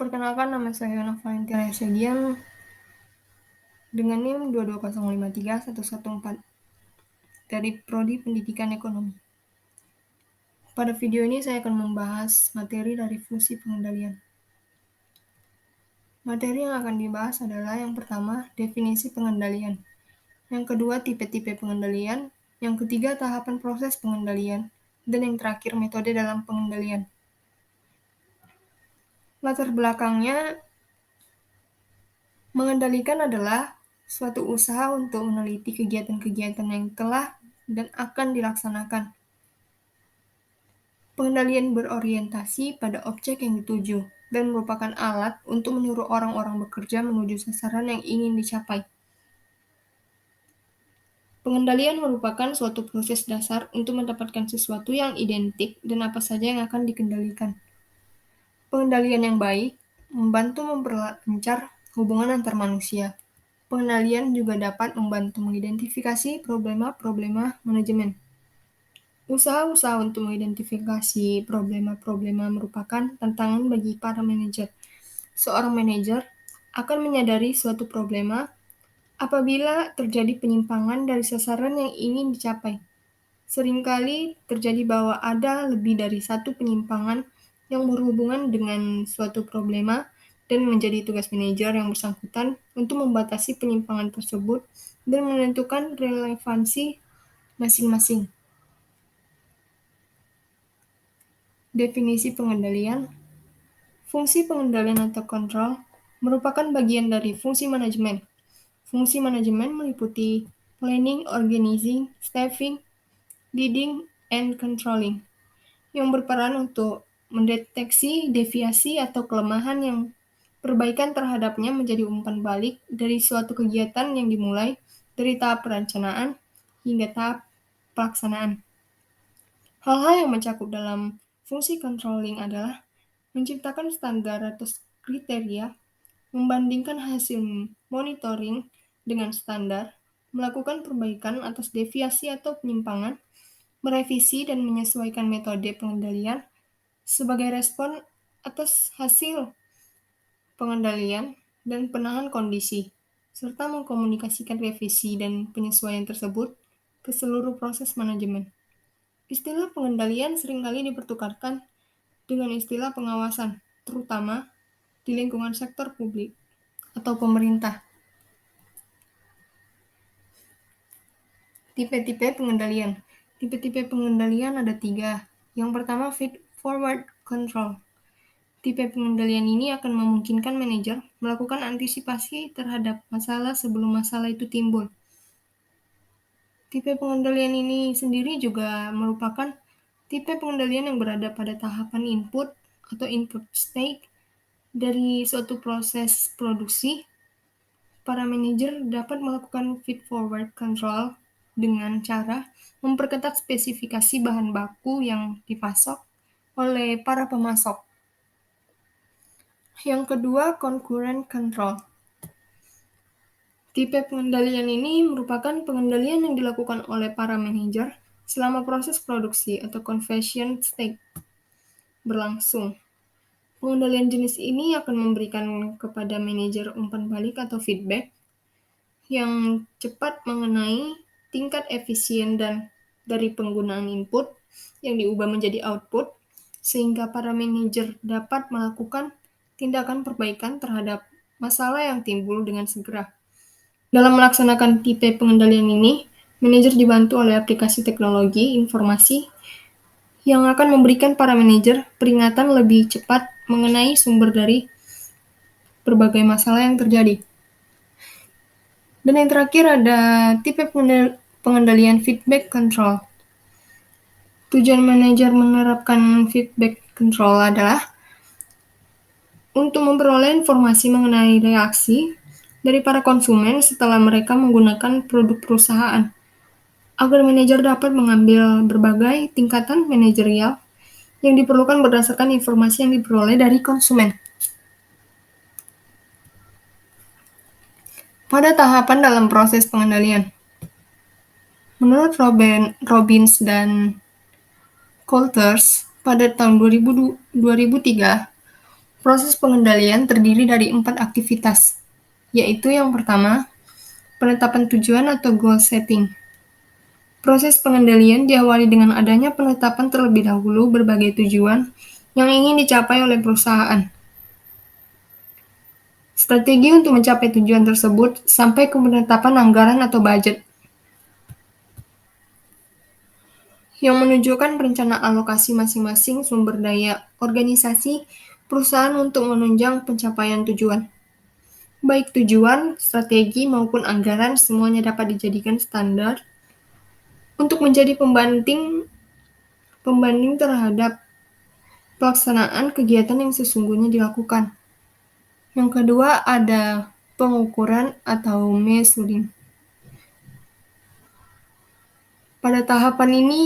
Perkenalkan, nama saya Yana Valentina Sedian dengan NIM 220531114 dari Prodi Pendidikan Ekonomi. Pada video ini saya akan membahas materi dari fungsi pengendalian. Materi yang akan dibahas adalah yang pertama, definisi pengendalian. Yang kedua, tipe-tipe pengendalian. Yang ketiga, tahapan proses pengendalian. Dan yang terakhir, metode dalam pengendalian. Latar belakangnya, mengendalikan adalah suatu usaha untuk meneliti kegiatan-kegiatan yang telah dan akan dilaksanakan. Pengendalian berorientasi pada objek yang dituju dan merupakan alat untuk menyuruh orang-orang bekerja menuju sasaran yang ingin dicapai. Pengendalian merupakan suatu proses dasar untuk mendapatkan sesuatu yang identik dan apa saja yang akan dikendalikan. Pengendalian yang baik membantu memperlancar hubungan antar manusia. Pengendalian juga dapat membantu mengidentifikasi problema-problema manajemen. Usaha-usaha untuk mengidentifikasi problema-problema merupakan tantangan bagi para manajer. Seorang manajer akan menyadari suatu problema apabila terjadi penyimpangan dari sasaran yang ingin dicapai. Seringkali terjadi bahwa ada lebih dari satu penyimpangan yang berhubungan dengan suatu problema dan menjadi tugas manajer yang bersangkutan untuk membatasi penyimpangan tersebut dan menentukan relevansi masing-masing. Definisi pengendalian. Fungsi pengendalian atau kontrol merupakan bagian dari fungsi manajemen. Fungsi manajemen meliputi planning, organizing, staffing, leading, and controlling, yang berperan untuk mendeteksi deviasi atau kelemahan yang perbaikan terhadapnya menjadi umpan balik dari suatu kegiatan yang dimulai dari tahap perencanaan hingga tahap pelaksanaan. Hal-hal yang mencakup dalam fungsi controlling adalah menciptakan standar atau kriteria, membandingkan hasil monitoring dengan standar, melakukan perbaikan atas deviasi atau penyimpangan, merevisi dan menyesuaikan metode pengendalian sebagai respon atas hasil pengendalian dan penahan kondisi, serta mengkomunikasikan revisi dan penyesuaian tersebut ke seluruh proses manajemen. Istilah pengendalian seringkali dipertukarkan dengan istilah pengawasan, terutama di lingkungan sektor publik atau pemerintah. Tipe-tipe pengendalian. Tipe-tipe pengendalian ada 3. Yang pertama, feed-forward control. Tipe pengendalian ini akan memungkinkan manajer melakukan antisipasi terhadap masalah sebelum masalah itu timbul. Tipe pengendalian ini sendiri juga merupakan tipe pengendalian yang berada pada tahapan input atau input stage dari suatu proses produksi. Para manajer dapat melakukan feed-forward control dengan cara memperketat spesifikasi bahan baku yang dipasok oleh para pemasok. Yang kedua, concurrent control. Tipe pengendalian ini merupakan pengendalian yang dilakukan oleh para manajer selama proses produksi atau conversion stage berlangsung. Pengendalian jenis ini akan memberikan kepada manajer umpan balik atau feedback yang cepat mengenai tingkat efisien dan dari penggunaan input yang diubah menjadi output, sehingga para manajer dapat melakukan tindakan perbaikan terhadap masalah yang timbul dengan segera. Dalam melaksanakan tipe pengendalian ini, manajer dibantu oleh aplikasi teknologi informasi yang akan memberikan para manajer peringatan lebih cepat mengenai sumber dari berbagai masalah yang terjadi. Dan yang terakhir ada tipe pengendalian feedback control. Tujuan manajer menerapkan feedback control adalah untuk memperoleh informasi mengenai reaksi dari para konsumen setelah mereka menggunakan produk perusahaan, agar manajer dapat mengambil berbagai tingkatan manajerial yang diperlukan berdasarkan informasi yang diperoleh dari konsumen. Pada tahapan dalam proses pengendalian, menurut Robbins dan Coulters pada tahun 2003, Proses pengendalian terdiri dari 4 aktivitas, yaitu yang pertama, penetapan tujuan atau goal setting. Proses pengendalian diawali dengan adanya penetapan terlebih dahulu berbagai tujuan yang ingin dicapai oleh perusahaan. Strategi untuk mencapai tujuan tersebut sampai ke penetapan anggaran atau budget, yang menunjukkan rencana alokasi masing-masing sumber daya organisasi perusahaan untuk menunjang pencapaian tujuan. Baik tujuan, strategi, maupun anggaran semuanya dapat dijadikan standar untuk menjadi pembanding terhadap pelaksanaan kegiatan yang sesungguhnya dilakukan. Yang kedua ada pengukuran atau measuring. Pada tahapan ini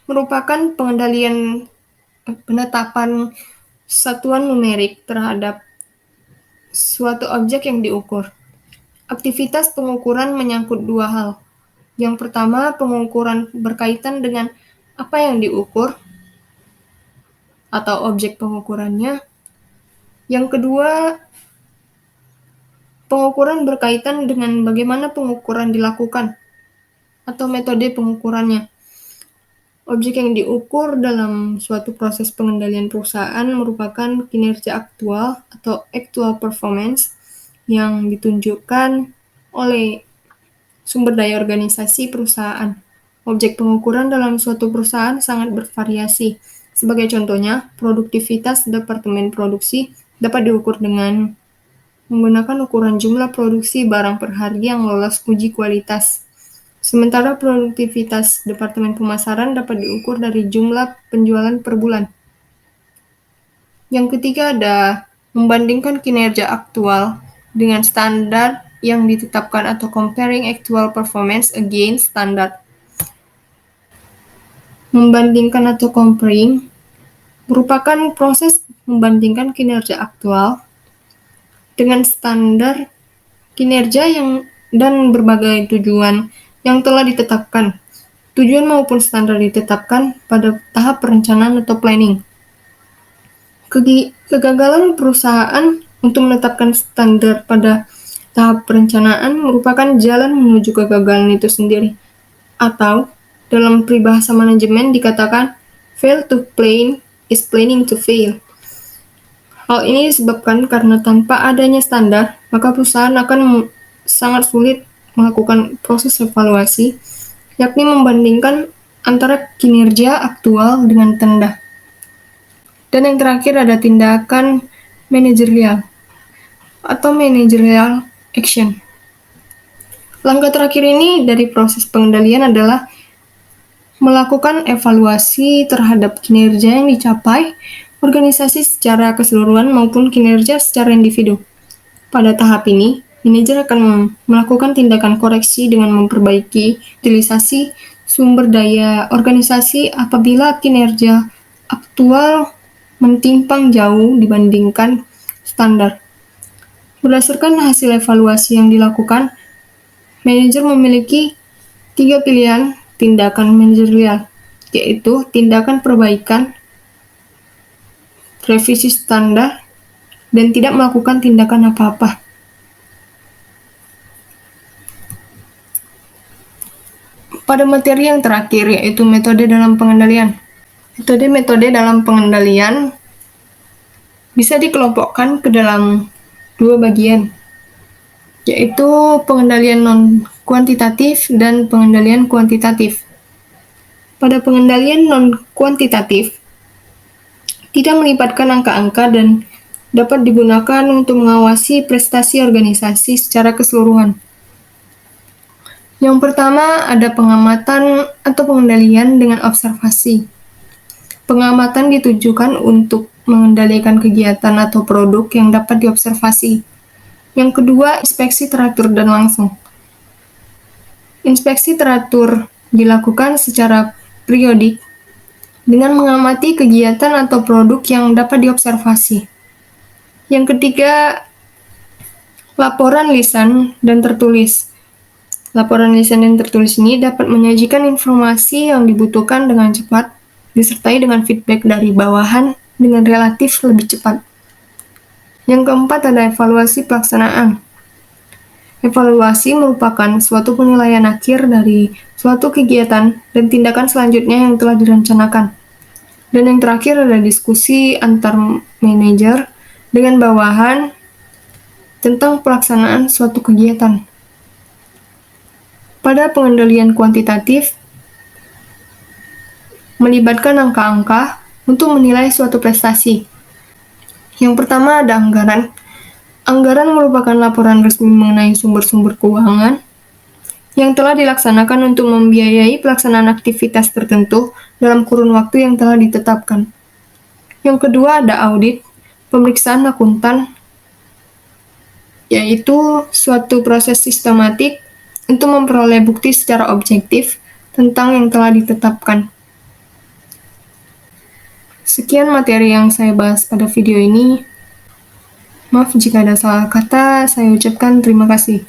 merupakan penetapan satuan numerik terhadap suatu objek yang diukur. Aktivitas pengukuran menyangkut dua hal. Yang pertama, pengukuran berkaitan dengan apa yang diukur atau objek pengukurannya. Yang kedua, pengukuran berkaitan dengan bagaimana pengukuran dilakukan atau metode pengukurannya. Objek yang diukur dalam suatu proses pengendalian perusahaan merupakan kinerja aktual atau actual performance yang ditunjukkan oleh sumber daya organisasi perusahaan. Objek pengukuran dalam suatu perusahaan sangat bervariasi. Sebagai contohnya, produktivitas departemen produksi dapat diukur dengan menggunakan ukuran jumlah produksi barang per hari yang lolos uji kualitas. Sementara produktivitas departemen pemasaran dapat diukur dari jumlah penjualan per bulan. Yang ketiga ada membandingkan kinerja aktual dengan standar yang ditetapkan atau comparing actual performance against standard. Membandingkan atau comparing merupakan proses membandingkan kinerja aktual dengan standar kinerja dan berbagai tujuan yang telah ditetapkan. Tujuan maupun standar ditetapkan pada tahap perencanaan atau planning. Kegagalan perusahaan untuk menetapkan standar pada tahap perencanaan merupakan jalan menuju kegagalan itu sendiri. Atau, dalam peribahasa manajemen dikatakan, fail to plan is planning to fail. Hal ini disebabkan karena tanpa adanya standar, maka perusahaan akan sangat sulit melakukan proses evaluasi, yakni membandingkan antara kinerja aktual dengan tanda. Dan yang terakhir ada tindakan manajerial atau managerial action. Langkah terakhir ini dari proses pengendalian adalah melakukan evaluasi terhadap kinerja yang dicapai organisasi secara keseluruhan maupun kinerja secara individu. Pada tahap ini, manajer akan melakukan tindakan koreksi dengan memperbaiki utilisasi sumber daya organisasi apabila kinerja aktual mentimpang jauh dibandingkan standar. Berdasarkan hasil evaluasi yang dilakukan, manajer memiliki 3 pilihan tindakan manajerial, yaitu tindakan perbaikan, revisi standar, dan tidak melakukan tindakan apa-apa. Pada materi yang terakhir, yaitu metode dalam pengendalian. Metode dalam pengendalian bisa dikelompokkan ke dalam 2 bagian, yaitu pengendalian non-kuantitatif dan pengendalian kuantitatif. Pada pengendalian non-kuantitatif, tidak melibatkan angka-angka dan dapat digunakan untuk mengawasi prestasi organisasi secara keseluruhan. Yang pertama ada pengamatan atau pengendalian dengan observasi. Pengamatan ditujukan untuk mengendalikan kegiatan atau produk yang dapat diobservasi. Yang kedua, inspeksi teratur dan langsung. Inspeksi teratur dilakukan secara periodik dengan mengamati kegiatan atau produk yang dapat diobservasi. Yang ketiga, laporan lisan dan tertulis. Laporan lisan dan tertulis ini dapat menyajikan informasi yang dibutuhkan dengan cepat, disertai dengan feedback dari bawahan dengan relatif lebih cepat. Yang keempat ada evaluasi pelaksanaan. Evaluasi merupakan suatu penilaian akhir dari suatu kegiatan dan tindakan selanjutnya yang telah direncanakan. Dan yang terakhir ada diskusi antar manajer dengan bawahan tentang pelaksanaan suatu kegiatan. Pada pengendalian kuantitatif, melibatkan angka-angka untuk menilai suatu prestasi. Yang pertama ada anggaran. Anggaran merupakan laporan resmi mengenai sumber-sumber keuangan yang telah dilaksanakan untuk membiayai pelaksanaan aktivitas tertentu dalam kurun waktu yang telah ditetapkan. Yang kedua ada audit, pemeriksaan akuntan, yaitu suatu proses sistematik untuk memperoleh bukti secara objektif tentang yang telah ditetapkan. Sekian materi yang saya bahas pada video ini. Maaf jika ada salah kata, saya ucapkan terima kasih.